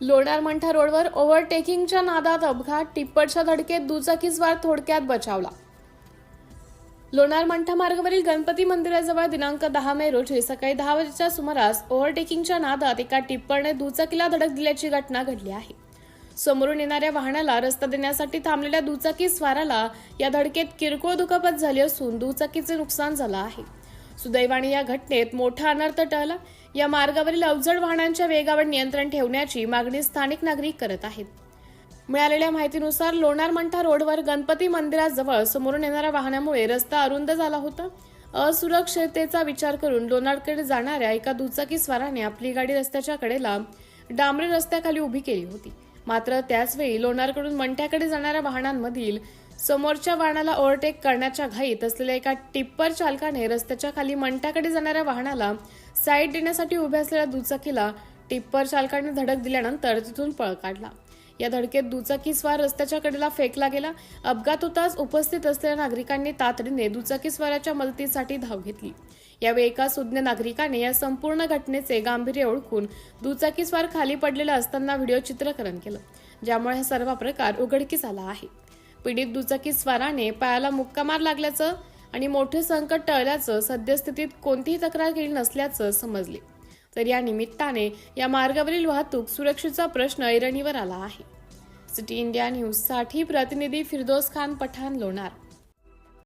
लोणार मंठा रोडवर ओव्हरटेकिंगच्या नादात अपघात, टिप्परच्या धडकेत दुचाकीस्वार थोडक्यात बचावला. लोणार मंठा मार्गावरील गणपती मंदिराजवळ दिनांक 10 मे रोजी सकाळी 10 वाजेच्या सुमारास ओव्हरटेकिंगच्या नादात एका टिप्परने दुचाकीला धडक दिल्याची घटना घडली आहे. समोरून येणाऱ्या वाहनाला रस्ता देण्यासाठी थांबलेल्या दुचाकी स्वाराला या धडकेत किरकोळ दुखापत झाली असून दुचाकीचे नुकसान झालं आहे. सुदैवाने या घटनेत मोठा अनर्थ टळला. या मार्गावरील अवजड वाहनांच्या वेगावर नियंत्रण ठेवण्याची मागणी स्थानिक नागरिक करत आहेत. मिळालेल्या माहितीनुसार लोणार मंठा रोडवर गणपती मंदिराजवळ समोरून येणाऱ्या वाहनामुळे रस्ता अरुंद झाला होता. असुरक्षिततेचा विचार करून लोणारकडे जाणाऱ्या एका दुचाकी स्वाराने आपली गाडी रस्त्याच्या कडेला डांबरी रस्त्याखाली उभी केली होती. मात्र त्याचवेळी लोणारकडून मंठ्याकडे जाणाऱ्या वाहनांमधील समोरच्या वाहनाला ओव्हरटेक करण्याच्या घाईत असलेल्या एका टिप्पर चालकाने रस्त्याच्या खाली मंठ्याकडे जाणाऱ्या वाहनाला साईड देण्यासाठी उभ्या असलेल्या दुचाकीला टिप्पर चालकाने धडक दिल्यानंतर तिथून पळ काढला. या धडकेत दुचाकी स्वार रस्त्याच्या कडेला फेकला गेला. अपघात होताच उपस्थित असलेल्या नागरिकांनी तातडीने दुचाकी स्वाराच्या मदतीसाठी धाव घेतली. यावेळी एका सुज्ञ नागरिकाने या संपूर्ण घटनेचे गांभीर्य ओळखून दुचाकी स्वार खाली पडलेला असताना व्हिडिओ चित्रीकरण केलं, ज्यामुळे हा सर्व प्रकार उघडकीस आला आहे. पीडित दुचाकी स्वाराने पायाला मुक्का मार लागल्याचं आणि मोठे संकट टळल्याचं, सद्यस्थितीत कोणतीही तक्रार केली नसल्याचं समजले. तर या निमित्ताने या मार्गावरील वाहतूक सुरक्षेचा प्रश्न ऐरणीवर आला आहे. सिटी इंडिया न्यूजसाठी प्रतिनिधी फिरदोस खान पठाण, लोणार.